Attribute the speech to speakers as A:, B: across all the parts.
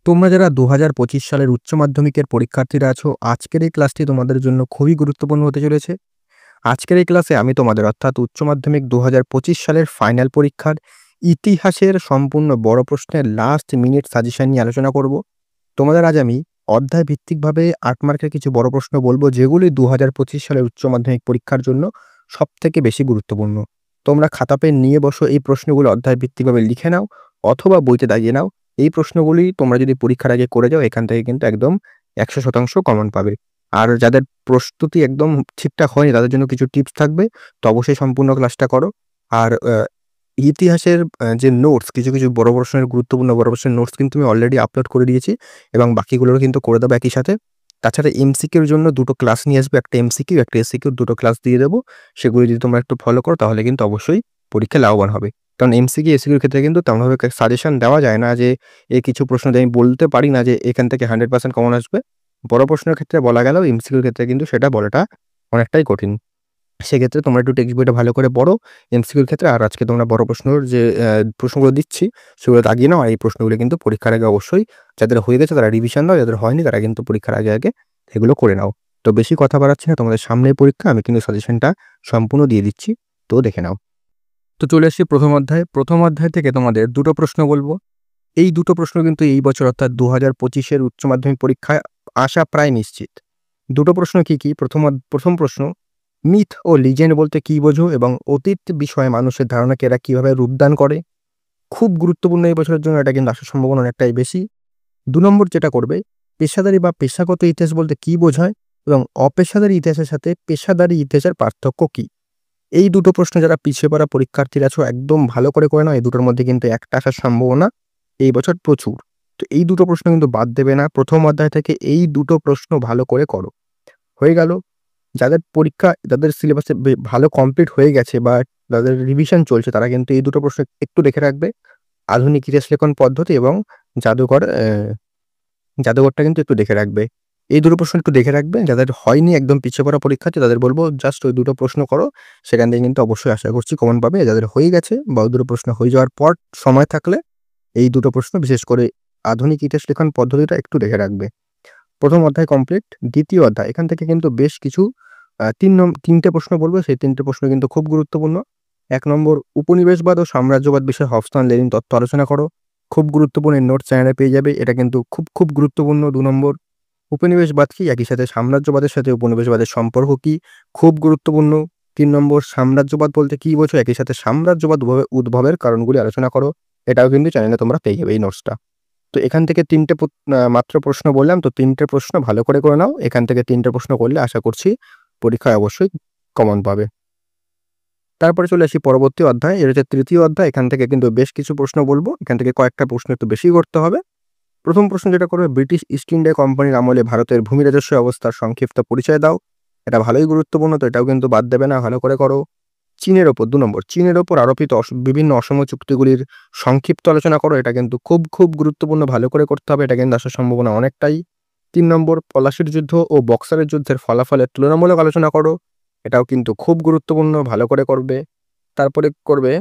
A: তোমরা যারা ২০২৫ সালের উচ্চ মাধ্যমিকের পরীক্ষার্থীরা আছো, আজকের এই ক্লাসটি তোমাদের জন্য খুবই গুরুত্বপূর্ণ হতে চলেছে। আজকের এই ক্লাসে আমি তোমাদের অর্থাৎ উচ্চ মাধ্যমিক ২০২৫ সালের ফাইনাল পরীক্ষার ইতিহাসের সম্পূর্ণ বড় প্রশ্নের লাস্ট মিনিট সাজেশন নিয়ে আলোচনা করব। তোমাদের আজ আমি অধ্যায় ভিত্তিকভাবে ৮ মার্কের কিছু বড় প্রশ্ন বলবো, যেগুলি ২০২৫ সালের উচ্চ মাধ্যমিক পরীক্ষার জন্য সবথেকে বেশি গুরুত্বপূর্ণ। তোমরা খাতা পেন নিয়ে বসো, এই প্রশ্নগুলো অধ্যায় ভিত্তিকভাবে লিখে নাও অথবা বইতে দাগিয়ে নাও। এই প্রশ্নগুলি তোমরা যদি পরীক্ষার আগে করে যাও, এখান থেকে কিন্তু একদম ১০০% কমন পাবে। আর যাদের প্রস্তুতি একদম ঠিকঠাক হয়নি, তাদের জন্য কিছু টিপস থাকবে, তো অবশ্যই সম্পূর্ণ ক্লাসটা করো। আর ইতিহাসের যে নোটস, কিছু বড় প্রশ্নের গুরুত্বপূর্ণ বড় প্রশ্নের নোটস কিন্তু আমি অলরেডি আপলোড করে দিয়েছি এবং বাকিগুলোরও কিন্তু করে দেবো একই সাথে। তাছাড়া এমসিকিউর জন্য ২ টো ক্লাস নিয়ে আসবো, একটা এমসিকিউ একটা এসিকিউ, ২ টো ক্লাস দিয়ে দেবো। সেগুলো যদি তোমরা একটু ফলো করো তাহলে কিন্তু অবশ্যই পরীক্ষায় লাভবান হবে। কারণ এমসিকিউ এসিকিউর ক্ষেত্রে কিন্তু তেমনভাবে সাজেশন দেওয়া যায় না যে কিছু প্রশ্ন দিয়ে আমি বলতে পারি না যে এখান থেকে 100% কমন আসবে। বড় প্রশ্নের ক্ষেত্রে বলা গেলেও এমসিকিউর ক্ষেত্রে কিন্তু সেটা বলাটা অনেকটাই কঠিন। সেক্ষেত্রে তোমরা একটু টেক্সট বইটা ভালো করে পড়ো এমসিকিউর ক্ষেত্রে। আর আজকে তোমরা বড় প্রশ্নের যে প্রশ্নগুলো দিচ্ছি সেগুলো দাগিয়ে নাও। আর এই প্রশ্নগুলো কিন্তু পরীক্ষার আগে অবশ্যই, যাদের হয়ে গেছে তারা রিভিশন দাও, যাদের হয়নি তারা কিন্তু পরীক্ষার আগে এগুলো করে নাও। তো বেশি কথা বাড়াচ্ছি না, তোমাদের সামনের পরীক্ষা, আমি কিন্তু সাজেশনটা সম্পূর্ণ দিয়ে দিচ্ছি, তো দেখে নাও। তো চলে আসছি প্রথম অধ্যায়। প্রথম অধ্যায় থেকে তোমাদের ২ টো প্রশ্ন বলবো। এই ২ টো প্রশ্ন কিন্তু এই বছর অর্থাৎ ২০২৫-এর উচ্চ মাধ্যমিক পরীক্ষায় আসা প্রায় নিশ্চিত। ২ টো প্রশ্ন কি? প্রথম প্রশ্ন, মিথ ও লিজেন্ড বলতে কি বোঝো এবং অতীত বিষয়ে মানুষের ধারণাকে এরা কিভাবে রূপদান করে? খুব গুরুত্বপূর্ণ এই বছরের জন্য, এটা কিন্তু আসার সম্ভাবনা অনেকটাই বেশি। ২ নম্বর যেটা করবে, পেশাদারি বা পেশাগত ইতিহাস বলতে কি বোঝায় এবং অপেশাদারি ইতিহাসের সাথে পেশাদারি ইতিহাসের পার্থক্য কি? এই ২ টো প্রশ্ন যারা পিছিয়ে পড়া পরীক্ষার্থীরা আছো একদম ভালো করে নাও। এই দুটোর মধ্যে কিন্তু একটা আসার সম্ভাবনা এই বছর প্রচুর। তো এই ২ টো প্রশ্ন কিন্তু বাদ দেবে না। প্রথম অধ্যায় থেকে এই ২ টো প্রশ্ন ভালো করে করো। হয়ে গেল। যাদের পরীক্ষা, যাদের সিলেবাসে ভালো কমপ্লিট হয়ে গেছে বা যাদের রিভিশন চলছে, তারা কিন্তু এই ২ টো প্রশ্ন একটু দেখে রাখবে। আধুনিক ইতিহাস লেখন পদ্ধতি এবং জাদুঘরটা কিন্তু একটু দেখে রাখবে। এই ২ টো প্রশ্ন একটু দেখে রাখবে। যাদের হয়নি, একদম পিছিয়ে পড়া পরীক্ষার্থী, তাদের বলব জাস্ট ওই ২ টো প্রশ্ন করো। সেখান থেকে কিন্তু অবশ্যই আশা করছি কমন পাবে। যাদের হয়ে গেছে বা ওই ২ টো প্রশ্ন হয়ে যাওয়ার পর সময় থাকলে এই ২ টো প্রশ্ন, বিশেষ করে আধুনিক ইতিহাস লেখন পদ্ধতিটা একটু দেখে রাখবে। প্রথম অধ্যায় কমপ্লিট। দ্বিতীয় অধ্যায়, এখান থেকে কিন্তু বেশ কিছু ৩টে প্রশ্ন বলবো। সেই ৩টে প্রশ্ন কিন্তু খুব গুরুত্বপূর্ণ। ১ নম্বর, উপনিবেশবাদ ও সাম্রাজ্যবাদ বিষয়ে হফস্টান লেনিন তত্ত্ব আলোচনা করো। খুব গুরুত্বপূর্ণ, এই নোটস চ্যানেলে পেয়ে যাবে। এটা কিন্তু খুব গুরুত্বপূর্ণ। ২ নম্বর, উপনিবেশবাদ কি? একই সাথে সাম্রাজ্যবাদের সাথে উপনিবেশবাদের সম্পর্ক কি? খুব গুরুত্বপূর্ণ। ৩ নম্বর, সাম্রাজ্যবাদ বলতে কি বোঝো? একই সাথে সাম্রাজ্যবাদ উদ্ভবের কারণগুলি আলোচনা করো। এটাও কিন্তু চ্যানেলে তোমরা পেয়ে যাবে এই নোটসটা। তো এখান থেকে ৩টে মাত্র প্রশ্ন বললাম, তো ৩টে প্রশ্ন ভালো করে নাও। এখান থেকে ৩টে প্রশ্ন করলে আশা করছি পরীক্ষায় অবশ্যই কমন পাবে। তারপরে চলে আসি পরবর্তী অধ্যায়। এটা হচ্ছে তৃতীয় অধ্যায়। এখান থেকে কিন্তু বেশ কিছু প্রশ্ন বলবো। এখান থেকে কয়েকটা প্রশ্ন একটু বেশি করতে হবে। প্রথম প্রশ্ন যেটা করবে, ব্রিটিশ ইস্ট ইন্ডিয়া কোম্পানির আমলে ভারতের ভূমি রাজস্ব অবস্থার সংক্ষিপ্ত পরিচয় দাও। এটা ভালোই গুরুত্বপূর্ণ, তো এটাও কিন্তু বাদ দেবে না, ভালো করে করো। চীনের ওপর ২ নম্বর, চীনের ওপর আরোপিত বিভিন্ন অসম চুক্তিগুলির সংক্ষিপ্ত আলোচনা করো। এটা কিন্তু খুব গুরুত্বপূর্ণ, ভালো করে করতে হবে। এটা কিন্তু আসার সম্ভাবনা অনেকটাই। ৩ নম্বর, পলাশির যুদ্ধ ও বক্সারের যুদ্ধের ফলাফলের তুলনামূলক আলোচনা করো। এটাও কিন্তু খুব গুরুত্বপূর্ণ, ভালো করে করবে। তারপরে করবে,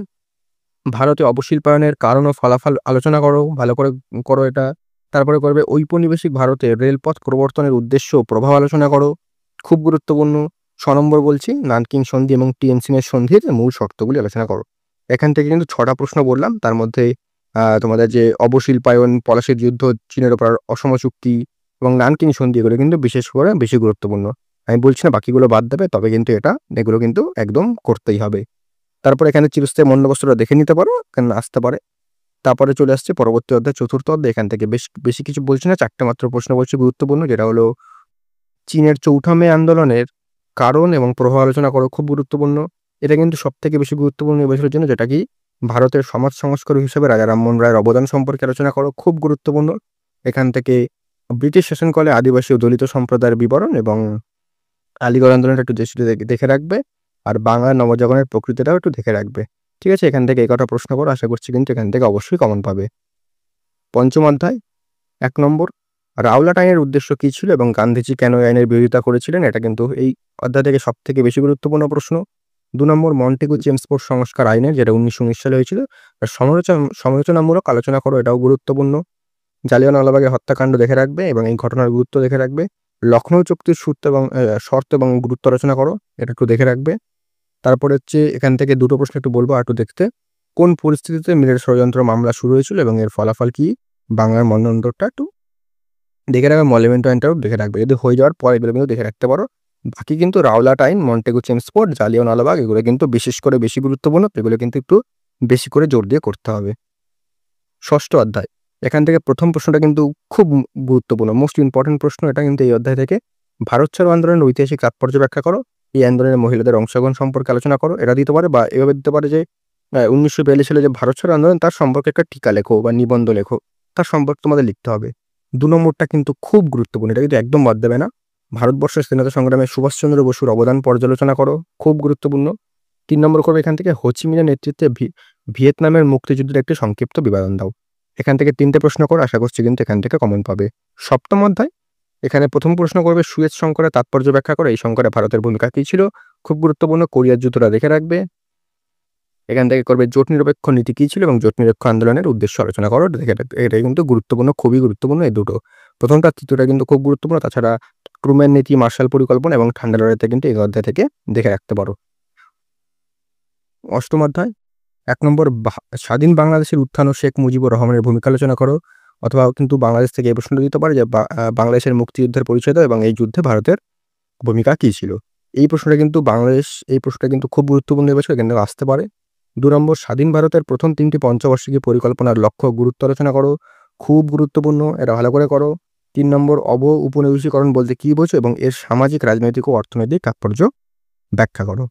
A: ভারতে অবশিল্পায়নের কারণ ও ফলাফল আলোচনা করো, ভালো করে করো এটা। তারপরে করবে, ঔপনিবেশিক ভারতে রেলপথ প্রবর্তনের উদ্দেশ্য ও প্রভাব আলোচনা করো। খুব গুরুত্বপূর্ণ। ৬ নম্বর বলছি, নানকিং সন্ধি এবং টিয়েনজিনের সন্ধির মূল শর্তগুলি আলোচনা করো। এখান থেকে কিন্তু ৬টা প্রশ্ন বললাম। তার মধ্যে তোমাদের যে অবশিল্পায়ন, পলাশির যুদ্ধ, চীনের ওপর অসম চুক্তি এবং নানকিং সন্ধি, এগুলো কিন্তু বিশেষ করে বেশি গুরুত্বপূর্ণ। আমি বলছি না বাকিগুলো বাদ দেবে, তবে কিন্তু এগুলো কিন্তু একদম করতেই হবে। তারপর এখানে চিরস্থায়ী মন্ডবস্ত্রটা দেখে নিতে পারো, এখানে আসতে পারে। তারপরে চলে আসছে পরবর্তী অধ্যায়, চতুর্থ অধ্যায়। এখান থেকে বেশি কিছু বলছি না, ৪টে মাত্র প্রশ্ন বলছি গুরুত্বপূর্ণ, যেটা হলো চীনের চৌঠা মে আন্দোলনের কারণ এবং প্রভাব আলোচনা করো। খুব গুরুত্বপূর্ণ। এটা কিন্তু সবথেকে বেশি গুরুত্বপূর্ণ এই বছরের জন্য, যেটা কি ভারতের সমাজ সংস্কারক হিসেবে রাজা রামমোহন রায়ের অবদান সম্পর্কে আলোচনা করো। খুব গুরুত্বপূর্ণ। এখান থেকে ব্রিটিশ শাসনকালে আদিবাসী ও দলিত সম্প্রদায়ের বিবরণ এবং আলীগড় আন্দোলনটা একটু দেখে রাখবে। আর বাংলা নবজাগরণের প্রকৃতিটাও একটু দেখে রাখবে। ঠিক আছে? এখান থেকে এই কটা প্রশ্ন করো, আশা করছি কিন্তু এখান থেকে অবশ্যই কমন পাবে। পঞ্চম অধ্যায়, ১ নম্বর, রাওলাট আইনের উদ্দেশ্য কী ছিল এবং গান্ধীজি কেন এই আইনের বিরোধিতা করেছিলেন? এটা কিন্তু এই অধ্যায় থেকে সবথেকে বেশি গুরুত্বপূর্ণ প্রশ্ন। ২ নম্বর, মন্টেগু চেমস্ফোর্ড সংস্কার আইনের, যেটা ১৯১৯ সালে হয়েছিল, তার সমালোচনামূলক আলোচনা করো। এটাও গুরুত্বপূর্ণ। জালিয়ানওয়ালাবাগের হত্যাকাণ্ড দেখে রাখবে এবং এই ঘটনার গুরুত্ব দেখে রাখবে। লখনৌ চুক্তির সূত্র এবং শর্ত এবং গুরুত্ব আলোচনা করো, এটা একটু দেখে রাখবে। তারপরে হচ্ছে এখান থেকে দুটো প্রশ্ন একটু বলবো একটু দেখতে। কোন পরিস্থিতিতে মিলের ষড়যন্ত্র মামলা শুরু হয়েছিল এবং এর ফলাফল কি? বাংলার মন্বন্তরটা একটু দেখে রাখবে। মলিমেন্ট আইনটাও দেখে রাখবে, যদি হয়ে যাওয়ার পর এগুলো কিন্তু দেখে রাখতে পারো। বাকি কিন্তু রাওলাট আইন, মন্টেগু চেমস্ফোর্ড, জালিয়ানওয়ালাবাগ এগুলো কিন্তু বিশেষ করে বেশি গুরুত্বপূর্ণ, এগুলো কিন্তু একটু বেশি করে জোর দিয়ে করতে হবে। ষষ্ঠ অধ্যায়, এখান থেকে প্রথম প্রশ্নটা কিন্তু খুব গুরুত্বপূর্ণ, মোস্ট ইম্পর্টেন্ট প্রশ্ন এটা কিন্তু এই অধ্যায় থেকে। ভারত ছাড়ো আন্দোলনের ঐতিহাসিক তাৎপর্য ব্যাখ্যা করো। এই আন্দোলনের মহিলাদের অংশগ্রহণ সম্পর্কে আলোচনা করো। এটা দিতে পারে বা এভাবে দিতে পারে যে 1942 সালে যে ভারত ছাড়ো আন্দোলন তার সম্পর্কে একটা টিকা লেখো বা নিবন্ধ লেখো, তার সম্পর্কে তোমাদের লিখতে হবে। 2 নম্বরটা কিন্তু খুব গুরুত্বপূর্ণ, এটা কিন্তু একদম বাদ দেবে না। ভারতবর্ষের স্বাধীনতা সংগ্রামে সুভাষচন্দ্র বসুর অবদান পর্যালোচনা করো, খুব গুরুত্বপূর্ণ। 3 নম্বর করবে এখান থেকে হোচিমিনের নেতৃত্বে ভিয়েতনামের মুক্তিযুদ্ধের একটি সংক্ষিপ্ত বিবরণ দাও। এখান থেকে 3টে প্রশ্ন করো, আশা করছি কিন্তু এখান থেকে কমন পাবে। সপ্তম অধ্যায়, এখানে প্রথম প্রশ্ন করবে সুয়েজ সংকরের তাৎপর্য ব্যাখ্যা করো। এই সংকরে ভারতের ভূমিকা কী ছিল? খুব গুরুত্বপূর্ণ, কোরিয়ার যুদ্ধটা দেখে রাখবে। এখান থেকে করবে জোট নিরপেক্ষ নীতি কী ছিল এবং জোট নিরপেক্ষ আন্দোলনের উদ্দেশ্য আলোচনা করো, দেখে রাখবে। এটা কিন্তু গুরুত্বপূর্ণ, খুবই গুরুত্বপূর্ণ এই দুটো। প্রথমটা তৃতীয়টা কিন্তু খুব গুরুত্বপূর্ণ। তাছাড়া ট্রুম্যান নীতি, মার্শাল পরিকল্পনা এবং ঠান্ডা লড়াইতে কিন্তু এই অধ্যায় থেকে দেখে রাখতে পারো। অষ্টম অধ্যায়, 1 নম্বর স্বাধীন বাংলাদেশের উত্থান ও শেখ মুজিবুর রহমানের ভূমিকা আলোচনা করো। অথবা কিন্তু বাংলাদেশ থেকে এই প্রশ্নটা দিতে পারে যে বাংলাদেশের মুক্তিযুদ্ধের পরিচয় দাও এবং এই যুদ্ধে ভারতের ভূমিকা কী ছিল। এই প্রশ্নটা কিন্তু এই প্রশ্নটা কিন্তু খুব গুরুত্বপূর্ণ এবছর, এখান থেকে আসতে পারে। 2 নম্বর, স্বাধীন ভারতের প্রথম 3টি পঞ্চবার্ষিকী পরিকল্পনার লক্ষ্য গুরুত্ব আলোচনা করো, খুব গুরুত্বপূর্ণ, এটা ভালো করে করো। 3 নম্বর, উপনিবেশিকরণ বলতে কী বোঝো এবং এর সামাজিক, রাজনৈতিক ও অর্থনৈতিক তাৎপর্য ব্যাখ্যা করো।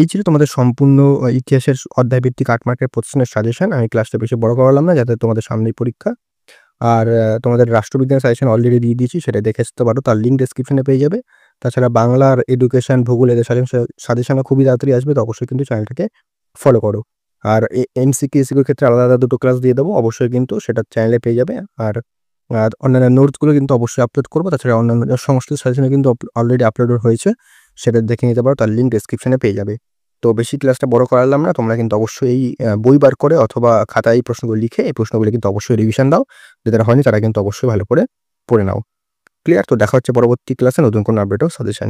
A: এই ছিল তোমাদের সম্পূর্ণ ইতিহাসের অধ্যায়ভিত্তিক 8 মার্কের প্রশ্নের সাজেশন। আমি ক্লাসটা বেশি বড় করালাম না, যাতে তোমাদের সামনেই পরীক্ষা। আর তোমাদের রাষ্ট্রবিজ্ঞানের সাজেশন অলরেডি দিয়ে দিয়েছি, সেটা দেখে আসতে পারো, তার লিঙ্ক ডেসক্রিপশনে পেয়ে যাবে। তাছাড়া বাংলার এডুকেশন, ভূগোল এদের সাজেশনও খুবই তাড়াতাড়ি আসবে, তো অবশ্যই কিন্তু চ্যানেলটাকে ফলো করো। আর এমসিকিউ এসিকিউর ক্ষেত্রে আলাদা আলাদা দুটো ক্লাস দিয়ে দেবো, অবশ্যই কিন্তু সেটা চ্যানেলে পেয়ে যাবে। আর অন্যান্য নোটসগুলো কিন্তু অবশ্যই আপলোড করবো। তাছাড়া অন্যান্য সমস্ত সাজেশনে কিন্তু অলরেডি আপলোড হয়েছে, সেটা দেখে নিতে পারো, তার লিঙ্ক ডেসক্রিপশনে পেয়ে যাবে। তো বেশি ক্লাসটা বড় করালাম না, তোমরা কিন্তু অবশ্যই বই বার করে অথবা খাতায় এই প্রশ্নগুলো লিখে এই প্রশ্নগুলো কিন্তু অবশ্যই রিভিশন দাও। যাদের হয়নি তারা কিন্তু অবশ্যই ভালো করে পড়ে নাও। ক্লিয়ার? তো দেখা হচ্ছে পরবর্তী ক্লাসে নতুন কোনো আপডেট ও সাজেশন।